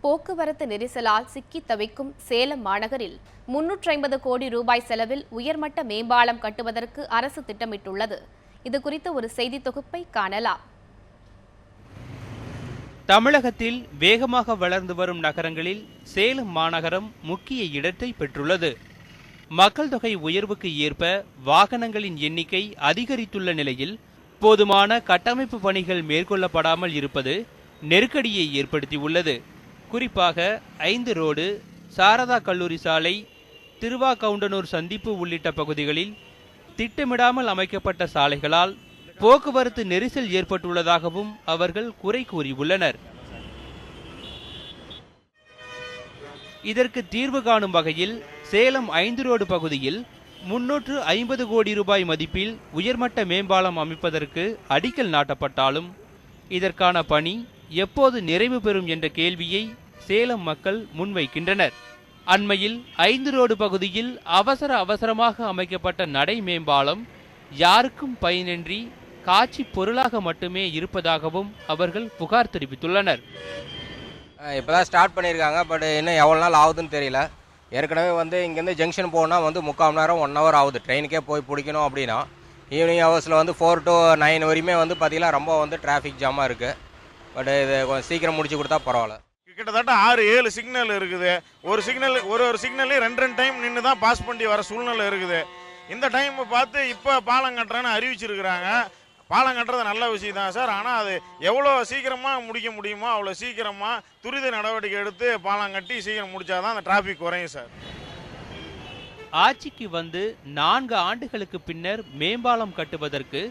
போக்குவரத்து நெரிசலால் சிக்கி தவிக்கும் சேலம் மாநகரில் 350 கோடி ரூபாய் செலவில் உயர்மட்ட மேம்பாலம் கட்டுவதற்கு அரசு திட்டமிட்டுள்ளது. இதுகுறித்த ஒரு செய்தி தொகுப்பை காணலாம். தமிழகத்தில் வேகமாக வளர்ந்து வரும் நகரங்களில் சேலம் மாநகரம் முக்கிய இடத்தை பெற்றுள்ளது. மக்கள் தொகை உயர்வுக்கு ஏற்ப வாகனங்களின் எண்ணிக்கை அதிகரித்துள்ள நிலையில் போதுமான கட்டமைப்பு பணிகள் மேற்கொள்ளப்படாமல் இருப்பது நெருக்கடியை ஏற்படுத்தியுள்ளது. குறிப்பாக 5 ரோடு, சாரதா கல்லூரி சாலை, திருவாகவுண்டனூர் சந்திப்பு உள்ளிட்ட பகுதிகளில் திட்டமிடாமல் அமைக்கப்பட்ட சாலைகளால் போக்குவரத்து நெரிசல் ஏற்பட்டுள்ளதாகவும் அவர்கள் குறை கூறியுள்ளனர். இதற்கு தீர்வு காணும் வகையில் சேலம் 5 ரோடு பகுதியில் 350 கோடி ரூபாய் மதிப்பில் உயர்மட்ட மேம்பாலம் அமைப்பதற்கு அடிக்கல் நாட்டப்பட்டாலும் இதற்கான பணி எப்போது நிறைவு பெறும் என்ற கேள்வியை சேலம் மக்கள் முன்வைக்கின்றனர். அண்மையில் 5 ரோடு பகுதியில் அவசரமாக அமைக்கப்பட்ட நடை மேம்பாலம் யாருக்கும் பயனின்றி காட்சி பொருளாக மட்டுமே இருப்பதாகவும் அவர்கள் புகார் தெரிவித்துள்ளனர். இப்போதான் ஸ்டார்ட் பண்ணியிருக்காங்க, பட் இன்னும் எவ்வளோ நாள் ஆகுதுன்னு தெரியல. ஏற்கனவே இங்கேருந்து ஜங்ஷன் போனால் 3/4 மணி நேரம் 1 ஹவர் ஆகுது. ட்ரெயினுக்கே போய் பிடிக்கணும் அப்படின்னா ஈவினிங் ஹவர்ஸில் 4 to 9 வரையுமே பார்த்தீங்கன்னா ரொம்ப டிராஃபிக் ஜாமாக இருக்குது. பட் இது கொஞ்சம் சீக்கிரம் முடிச்சு கொடுத்தா பரவாயில்ல. கிட்டத்தட்ட 6-7 சிக்னல் இருக்குது. ஒரு சிக்னலே 2 டைம் நின்று தான் பாஸ் பண்ணி வர சூழ்நிலை இருக்குது. இந்த டைம் பார்த்து இப்போ பாலம் கட்டுறேன்னு அறிவிச்சிருக்கிறாங்க. பாலம் கட்டுறது நல்ல விஷயம் தான் சார். ஆனால் அது எவ்வளோ சீக்கிரமாக முடிக்க முடியுமோ அவ்வளோ சீக்கிரமாக துரித நடவடிக்கை எடுத்து பாலம் கட்டி சீக்கிரம் முடிச்சாதான் அந்த டிராஃபிக் குறையும் சார். ஆட்சிக்கு வந்து 4 ஆண்டுகளுக்கு பின்னர் மேம்பாலம் கட்டுவதற்கு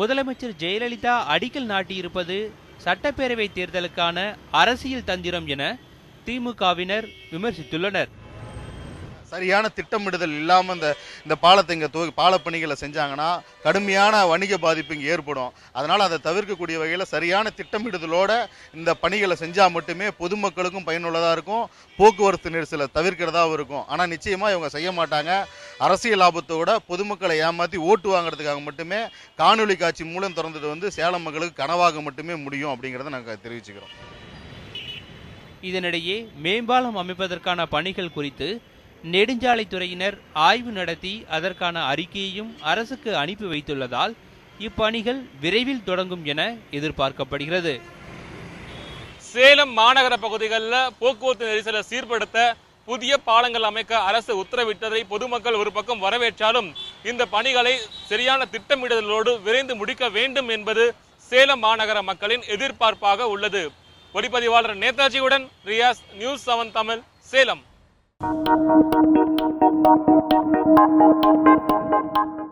முதலமைச்சர் ஜெயலலிதா அடிக்கல் நாட்டியிருப்பது சட்டப்பேரவை தேர்தலுக்கான அரசியல் தந்திரம் என திமுகவினர் விமர்சித்துள்ளனர். சரியான திட்டமிடுதல் இல்லாமல் இந்த பாலத்தை இங்கே பாலப்பணிகளை செஞ்சாங்கன்னா கடுமையான வணிக பாதிப்பு இங்கே ஏற்படும். அதனால் அதை தவிர்க்கக்கூடிய வகையில் சரியான திட்டமிடுதலோட இந்த பணிகளை செஞ்சால் மட்டுமே பொதுமக்களுக்கும் பயனுள்ளதாக இருக்கும், போக்குவரத்து நெரிசலை தவிர்க்கிறதாகவும் இருக்கும். ஆனால் நிச்சயமாக இவங்க செய்ய மாட்டாங்க. அரசியல் லாபத்தோட பொதுமக்களை ஏமாற்றி ஓட்டு வாங்குறதுக்காக மட்டுமே காணொலி காட்சி மூலம் திறந்துட்டு சேலம் மக்களுக்கு கனவாக மட்டுமே முடியும் அப்படிங்கிறத நாங்கள் தெரிவிச்சுக்கிறோம். இதனிடையே மேம்பாலம் அமைப்பதற்கான பணிகள் குறித்து நெடுஞ்சாலைத்துறையினர் ஆய்வு நடத்தி அதற்கான அறிக்கையையும் அரசுக்கு அனுப்பி வைத்துள்ளதால் இப்பணிகள் விரைவில் தொடங்கும் என எதிர்பார்க்கப்படுகிறது. சேலம் மாநகர பகுதிகளில் போக்குவரத்து நெரிசலை சீர்படுத்த புதிய பாலங்கள் அமைக்க அரசு உத்தரவிட்டதை பொதுமக்கள் ஒரு பக்கம் வரவேற்றாலும் இந்த பணிகளை சரியான திட்டமிடுதலோடு விரைந்து முடிக்க வேண்டும் என்பது சேலம் மாநகர மக்களின் எதிர்பார்ப்பாக உள்ளது. ஒளிப்பதிவாளர் நேதாஜியுடன் ரியாஸ், நியூஸ் 7 தமிழ், சேலம்.